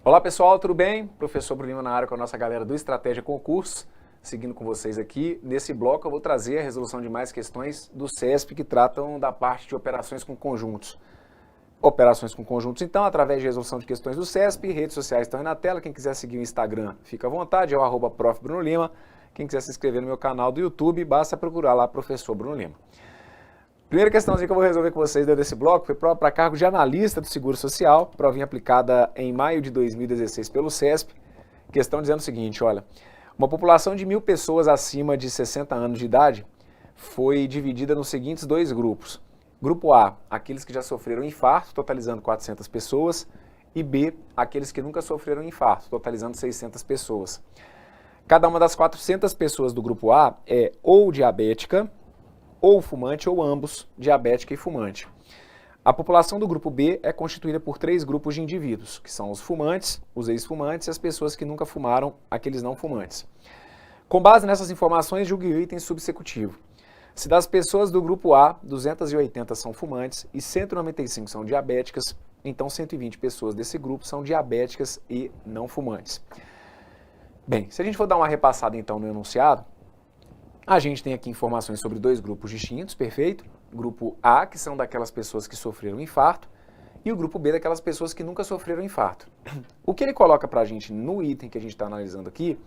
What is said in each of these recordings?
Olá pessoal, tudo bem? Professor Bruno Lima na área com a nossa galera do Estratégia Concurso. Seguindo com vocês aqui, nesse bloco eu vou trazer a resolução de mais questões do CESP que tratam da parte de operações com conjuntos. Operações com conjuntos, então, através de resolução de questões do CESP, redes sociais estão aí na tela. Quem quiser seguir o Instagram, fica à vontade, é o @prof. Bruno Lima. Quem quiser se inscrever no meu canal do YouTube, basta procurar lá Professor Bruno Lima. Primeira questãozinha que eu vou resolver com vocês dentro desse bloco foi prova para cargo de analista do Seguro Social, provinha aplicada em maio de 2016 pelo CESP. Questão dizendo o seguinte, olha, uma população de 1.000 pessoas acima de 60 anos de idade foi dividida nos seguintes dois grupos. Grupo A, aqueles que já sofreram infarto, totalizando 400 pessoas, e B, aqueles que nunca sofreram infarto, totalizando 600 pessoas. Cada uma das 400 pessoas do grupo A é ou diabética, ou fumante, ou ambos, diabética e fumante. A população do grupo B é constituída por 3 grupos de indivíduos, que são os fumantes, os ex-fumantes e as pessoas que nunca fumaram, aqueles não fumantes. Com base nessas informações, julgue o item subsecutivo. Se das pessoas do grupo A, 280 são fumantes e 195 são diabéticas, então 120 pessoas desse grupo são diabéticas e não fumantes. Bem, se a gente for dar uma repassada então no enunciado, a gente tem aqui informações sobre 2 grupos distintos, perfeito? Grupo A, que são daquelas pessoas que sofreram infarto, e o grupo B, daquelas pessoas que nunca sofreram infarto. O que ele coloca para a gente no item que a gente está analisando aqui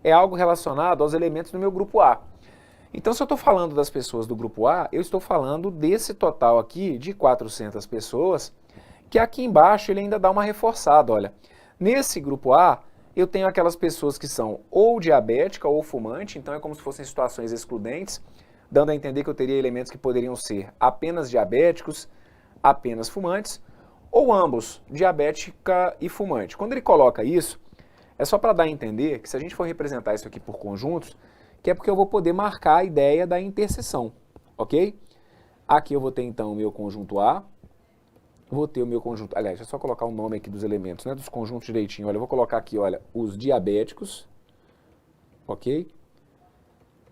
é algo relacionado aos elementos do meu grupo A. Então, se eu estou falando das pessoas do grupo A, eu estou falando desse total aqui de 400 pessoas, que aqui embaixo ele ainda dá uma reforçada, olha. Nesse grupo A, eu tenho aquelas pessoas que são ou diabética ou fumante, então é como se fossem situações excludentes, dando a entender que eu teria elementos que poderiam ser apenas diabéticos, apenas fumantes, ou ambos, diabética e fumante. Quando ele coloca isso, é só para dar a entender que se a gente for representar isso aqui por conjuntos, que é porque eu vou poder marcar a ideia da interseção, ok? Aqui eu vou ter então o meu conjunto A, vou ter o meu conjunto, aliás, é só colocar o nome aqui dos elementos, né, dos conjuntos direitinho. Olha, eu vou colocar aqui, olha, os diabéticos, ok?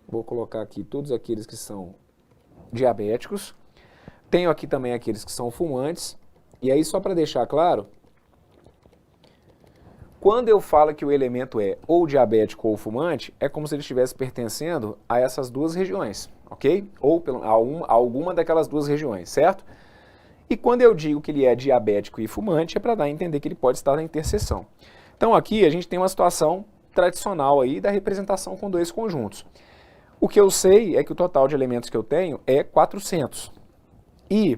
Vou colocar aqui todos aqueles que são diabéticos. Tenho aqui também aqueles que são fumantes. E aí, só para deixar claro, quando eu falo que o elemento é ou diabético ou fumante, é como se ele estivesse pertencendo a essas duas regiões, ok? Ou a alguma daquelas duas regiões, certo? E quando eu digo que ele é diabético e fumante, é para dar a entender que ele pode estar na interseção. Então aqui a gente tem uma situação tradicional aí da representação com 2 conjuntos. O que eu sei é que o total de elementos que eu tenho é 400. E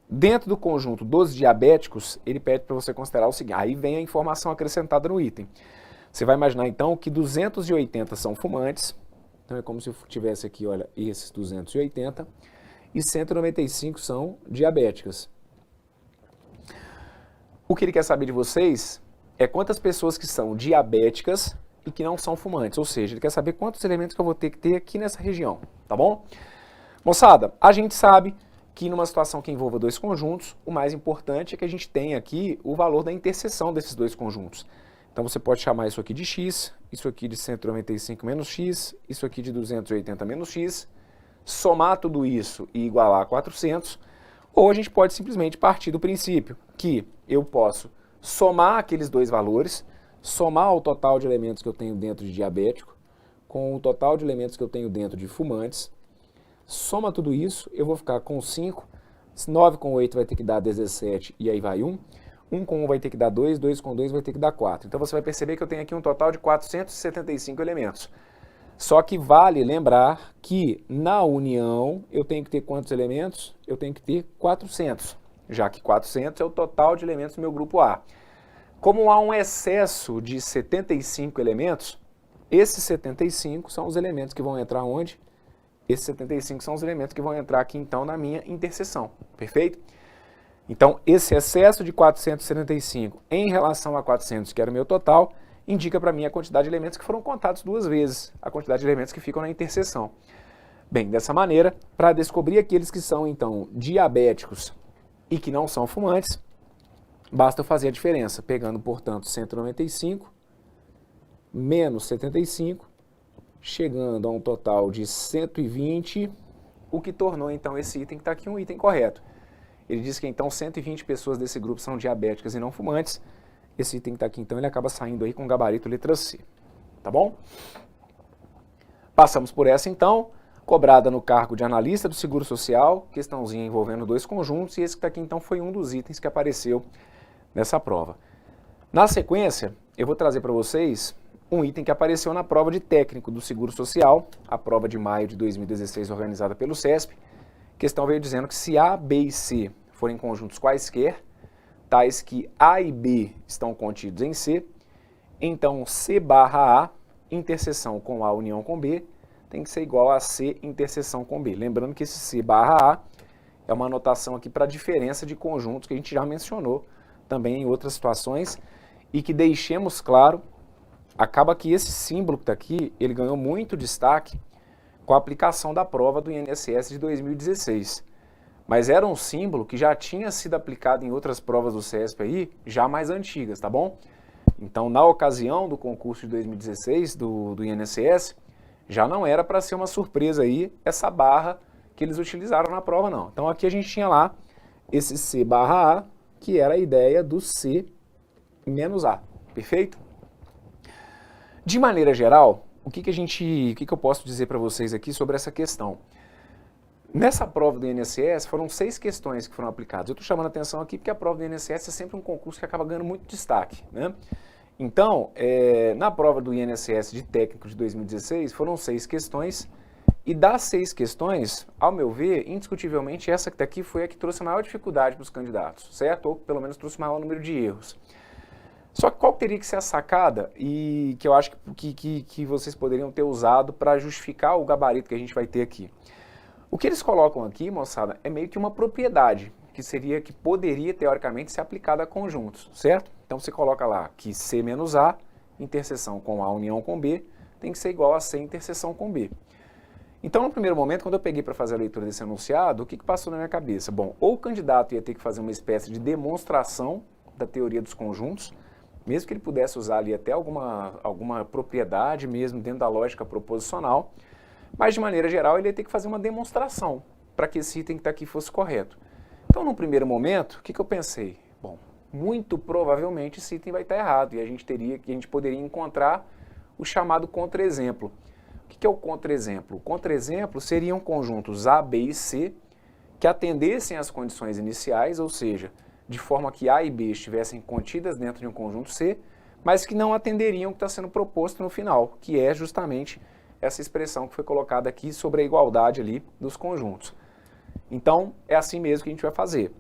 dentro do conjunto dos diabéticos, ele pede para você considerar o seguinte, aí vem a informação acrescentada no item. Você vai imaginar então que 280 são fumantes, então é como se eu tivesse aqui, olha, esses 280, e 195 são diabéticas. O que ele quer saber de vocês é quantas pessoas que são diabéticas e que não são fumantes, ou seja, ele quer saber quantos elementos que eu vou ter que ter aqui nessa região, tá bom? Moçada, a gente sabe que numa situação que envolva 2 conjuntos, o mais importante é que a gente tenha aqui o valor da interseção desses 2 conjuntos. Então você pode chamar isso aqui de x, isso aqui de 195 menos x, isso aqui de 280 menos x, somar tudo isso e igualar a 400, ou a gente pode simplesmente partir do princípio que eu posso somar aqueles 2 valores, somar o total de elementos que eu tenho dentro de diabético, com o total de elementos que eu tenho dentro de fumantes, soma tudo isso, eu vou ficar com 5, 9 com 8 vai ter que dar 17 e aí vai 1, 1 com 1 vai ter que dar 2, 2 com 2 vai ter que dar 4. Então você vai perceber que eu tenho aqui um total de 475 elementos. Só que vale lembrar que na união eu tenho que ter quantos elementos? Eu tenho que ter 400, já que 400 é o total de elementos do meu grupo A. Como há um excesso de 75 elementos, esses 75 são os elementos que vão entrar onde? Esses 75 são os elementos que vão entrar aqui então na minha interseção, perfeito? Então esse excesso de 475 em relação a 400, que era o meu total, indica para mim a quantidade de elementos que foram contados 2 vezes, a quantidade de elementos que ficam na interseção. Bem, dessa maneira, para descobrir aqueles que são, então, diabéticos e que não são fumantes, basta eu fazer a diferença, pegando, portanto, 195 menos 75, chegando a um total de 120, o que tornou, então, esse item que está aqui um item correto. Ele diz que, então, 120 pessoas desse grupo são diabéticas e não fumantes, esse item que está aqui, então, ele acaba saindo aí com gabarito letra C, tá bom? Passamos por essa, então, cobrada no cargo de analista do Seguro Social, questãozinha envolvendo 2 conjuntos, e esse que está aqui, então, foi um dos itens que apareceu nessa prova. Na sequência, eu vou trazer para vocês um item que apareceu na prova de técnico do Seguro Social, a prova de maio de 2016, organizada pelo CESP. A questão veio dizendo que se A, B e C forem conjuntos quaisquer, tais que A e B estão contidos em C, então C barra A, interseção com A união com B, tem que ser igual a C interseção com B. Lembrando que esse C barra A é uma anotação aqui para a diferença de conjuntos que a gente já mencionou também em outras situações, e que deixemos claro, acaba que esse símbolo que está aqui, ele ganhou muito destaque com a aplicação da prova do INSS de 2016. Mas era um símbolo que já tinha sido aplicado em outras provas do CESP aí, já mais antigas, tá bom? Então, na ocasião do concurso de 2016 do INSS, já não era para ser uma surpresa aí essa barra que eles utilizaram na prova, não. Então, aqui a gente tinha lá esse C barra A, que era a ideia do C menos A, perfeito? De maneira geral, o que eu posso dizer para vocês aqui sobre essa questão? Nessa prova do INSS, foram 6 questões que foram aplicadas. Eu estou chamando a atenção aqui porque a prova do INSS é sempre um concurso que acaba ganhando muito destaque, né? Então, na prova do INSS de técnico de 2016, foram 6 questões, e das 6 questões, ao meu ver, indiscutivelmente, essa que está aqui foi a que trouxe a maior dificuldade para os candidatos, certo? Ou pelo menos trouxe o maior número de erros. Só que qual teria que ser a sacada e que eu acho que vocês poderiam ter usado para justificar o gabarito que a gente vai ter aqui? O que eles colocam aqui, moçada, é meio que uma propriedade, que poderia, teoricamente, ser aplicada a conjuntos, certo? Então você coloca lá que C menos A, interseção com A união com B, tem que ser igual a C interseção com B. Então, no primeiro momento, quando eu peguei para fazer a leitura desse enunciado, o que passou na minha cabeça? Bom, ou o candidato ia ter que fazer uma espécie de demonstração da teoria dos conjuntos, mesmo que ele pudesse usar ali até alguma propriedade mesmo dentro da lógica proposicional, mas de maneira geral ele ia ter que fazer uma demonstração para que esse item que está aqui fosse correto. Então, no primeiro momento, o que eu pensei? Bom, muito provavelmente esse item vai estar errado e a gente poderia encontrar o chamado contra-exemplo. O que é o contra-exemplo? O contra-exemplo seriam conjuntos A, B e C que atendessem às condições iniciais, ou seja, de forma que A e B estivessem contidas dentro de um conjunto C, mas que não atenderiam o que está sendo proposto no final, que é justamente essa expressão que foi colocada aqui sobre a igualdade ali dos conjuntos. Então, é assim mesmo que a gente vai fazer.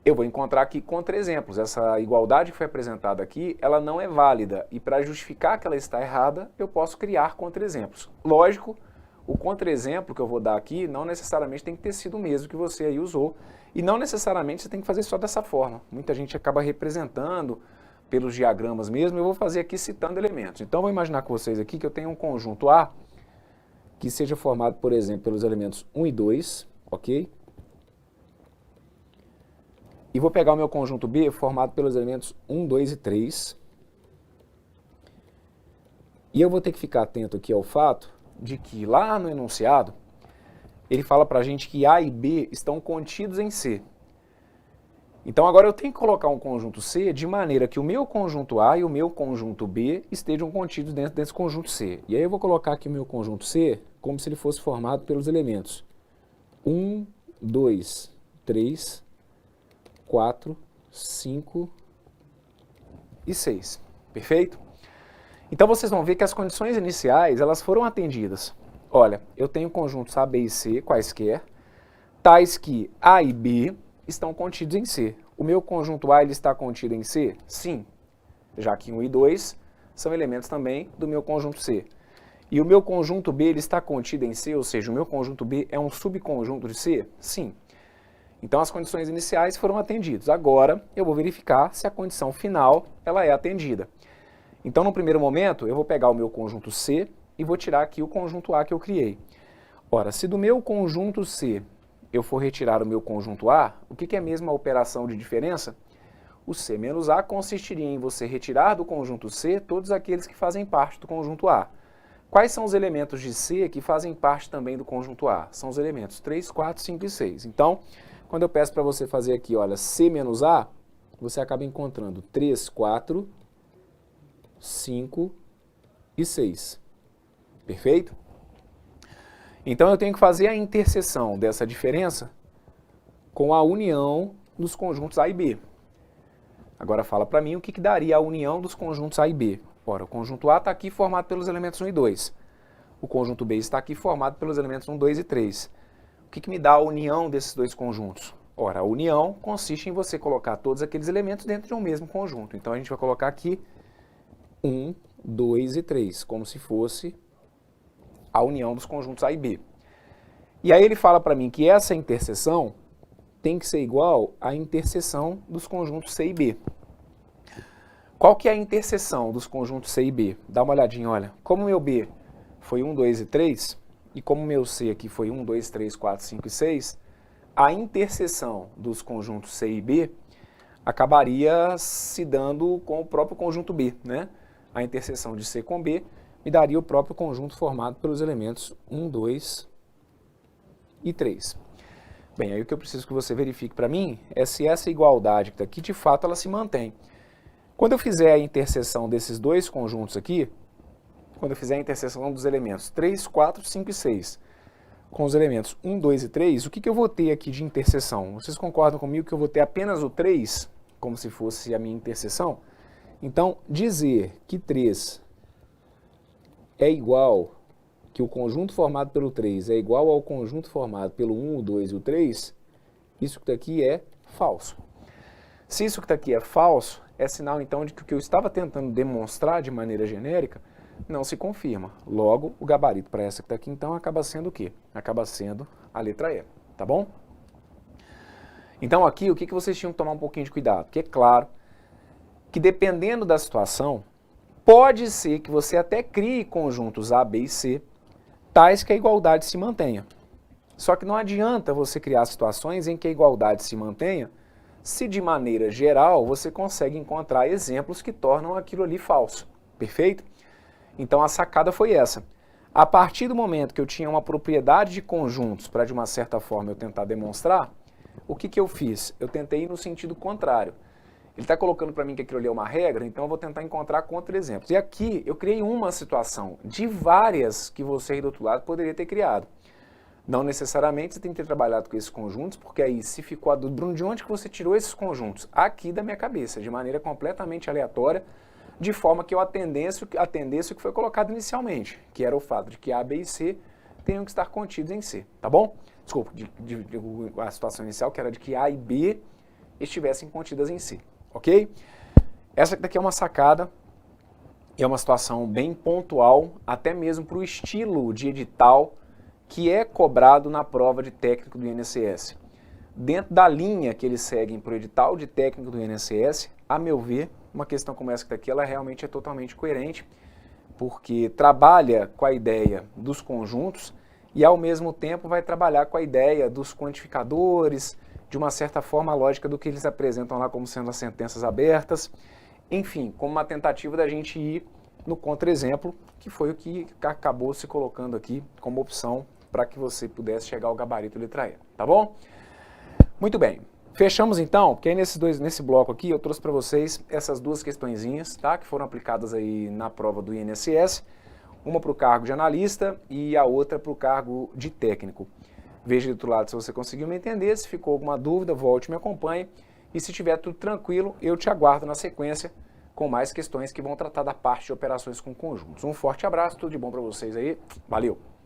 Eu vou encontrar aqui contra-exemplos. Essa igualdade que foi apresentada aqui, ela não é válida, e para justificar que ela está errada, eu posso criar contra-exemplos. Lógico, o contra-exemplo que eu vou dar aqui não necessariamente tem que ter sido o mesmo que você aí usou, e não necessariamente você tem que fazer só dessa forma. Muita gente acaba representando pelos diagramas mesmo. Eu vou fazer aqui citando elementos. Então, eu vou imaginar com vocês aqui que eu tenho um conjunto A que seja formado, por exemplo, pelos elementos 1 e 2, ok? E vou pegar o meu conjunto B formado pelos elementos 1, 2 e 3. E eu vou ter que ficar atento aqui ao fato de que lá no enunciado, ele fala para a gente que A e B estão contidos em C. Então agora eu tenho que colocar um conjunto C de maneira que o meu conjunto A e o meu conjunto B estejam contidos dentro desse conjunto C. E aí eu vou colocar aqui o meu conjunto C como se ele fosse formado pelos elementos 1, 2, 3, 4, 5 e 6. Perfeito? Então vocês vão ver que as condições iniciais elas foram atendidas. Olha, eu tenho conjuntos A, B e C, quaisquer, tais que A e B estão contidos em C. O meu conjunto A ele está contido em C? Sim, já que 1 e 2 são elementos também do meu conjunto C. E o meu conjunto B ele está contido em C, ou seja, o meu conjunto B é um subconjunto de C? Sim. Então as condições iniciais foram atendidas. Agora eu vou verificar se a condição final ela é atendida. Então no primeiro momento eu vou pegar o meu conjunto C e vou tirar aqui o conjunto A que eu criei. Ora, se do meu conjunto C eu for retirar o meu conjunto A, o que é mesmo a operação de diferença? O C menos A consistiria em você retirar do conjunto C todos aqueles que fazem parte do conjunto A. Quais são os elementos de C que fazem parte também do conjunto A? São os elementos 3, 4, 5 e 6. Então, quando eu peço para você fazer aqui, olha, C menos A, você acaba encontrando 3, 4, 5 e 6. Perfeito? Então eu tenho que fazer a interseção dessa diferença com a união dos conjuntos A e B. Agora fala para mim o que daria a união dos conjuntos A e B. Ora, o conjunto A está aqui formado pelos elementos 1 e 2. O conjunto B está aqui formado pelos elementos 1, 2 e 3. O que me dá a união desses dois conjuntos? Ora, a união consiste em você colocar todos aqueles elementos dentro de um mesmo conjunto. Então a gente vai colocar aqui 1, 2 e 3, como se fosse a união dos conjuntos A e B. E aí ele fala para mim que essa interseção tem que ser igual à interseção dos conjuntos C e B. Qual que é a interseção dos conjuntos C e B? Dá uma olhadinha, olha. Como o meu B foi 1, 2 e 3, e como o meu C aqui foi 1, 2, 3, 4, 5 e 6, a interseção dos conjuntos C e B acabaria se dando com o próprio conjunto B, né? A interseção de C com B me daria o próprio conjunto formado pelos elementos 1, 2 e 3. Bem, aí o que eu preciso que você verifique para mim é se essa igualdade que está aqui, de fato, ela se mantém. Quando eu fizer a interseção desses dois conjuntos aqui, quando eu fizer a interseção dos elementos 3, 4, 5 e 6, com os elementos 1, 2 e 3, o que eu vou ter aqui de interseção? Vocês concordam comigo que eu vou ter apenas o 3, como se fosse a minha interseção? Então, dizer que 3 é igual, que o conjunto formado pelo 3 é igual ao conjunto formado pelo 1, o 2 e o 3, isso que está aqui é falso. Se isso que está aqui é falso, é sinal então de que o que eu estava tentando demonstrar de maneira genérica não se confirma. Logo, o gabarito para essa que está aqui então acaba sendo o quê? Acaba sendo a letra E, tá bom? Então aqui o que vocês tinham que tomar um pouquinho de cuidado? Porque é claro que dependendo da situação, pode ser que você até crie conjuntos A, B e C, tais que a igualdade se mantenha. Só que não adianta você criar situações em que a igualdade se mantenha se de maneira geral você consegue encontrar exemplos que tornam aquilo ali falso. Perfeito? Então a sacada foi essa. A partir do momento que eu tinha uma propriedade de conjuntos para de uma certa forma eu tentar demonstrar, o que eu fiz? Eu tentei ir no sentido contrário. Ele está colocando para mim que aquilo ali é uma regra, então eu vou tentar encontrar contra-exemplos. E aqui eu criei uma situação de várias que você aí do outro lado poderia ter criado. Não necessariamente você tem que ter trabalhado com esses conjuntos, porque aí se ficou a dúvida, Bruno, de onde que você tirou esses conjuntos? Aqui da minha cabeça, de maneira completamente aleatória, de forma que eu atendesse o que foi colocado inicialmente, que era o fato de que A, B e C tenham que estar contidos em C, tá bom? Desculpa, a situação inicial que era de que A e B estivessem contidas em C, ok? Essa daqui é uma sacada, é uma situação bem pontual, até mesmo para o estilo de edital que é cobrado na prova de técnico do INSS. Dentro da linha que eles seguem para o edital de técnico do INSS, a meu ver, uma questão como essa daqui, ela realmente é totalmente coerente, porque trabalha com a ideia dos conjuntos e, ao mesmo tempo, vai trabalhar com a ideia dos quantificadores, de uma certa forma, a lógica do que eles apresentam lá como sendo as sentenças abertas, enfim, como uma tentativa da gente ir no contra-exemplo, que foi o que acabou se colocando aqui como opção para que você pudesse chegar ao gabarito letra E, tá bom? Muito bem. Fechamos então, porque aí nesse bloco aqui eu trouxe para vocês essas duas questõezinhas, tá? Que foram aplicadas aí na prova do INSS, uma para o cargo de analista e a outra para o cargo de técnico. Veja do outro lado se você conseguiu me entender, se ficou alguma dúvida, volte e me acompanhe. E se tiver tudo tranquilo, eu te aguardo na sequência com mais questões que vão tratar da parte de operações com conjuntos. Um forte abraço, tudo de bom para vocês aí, valeu!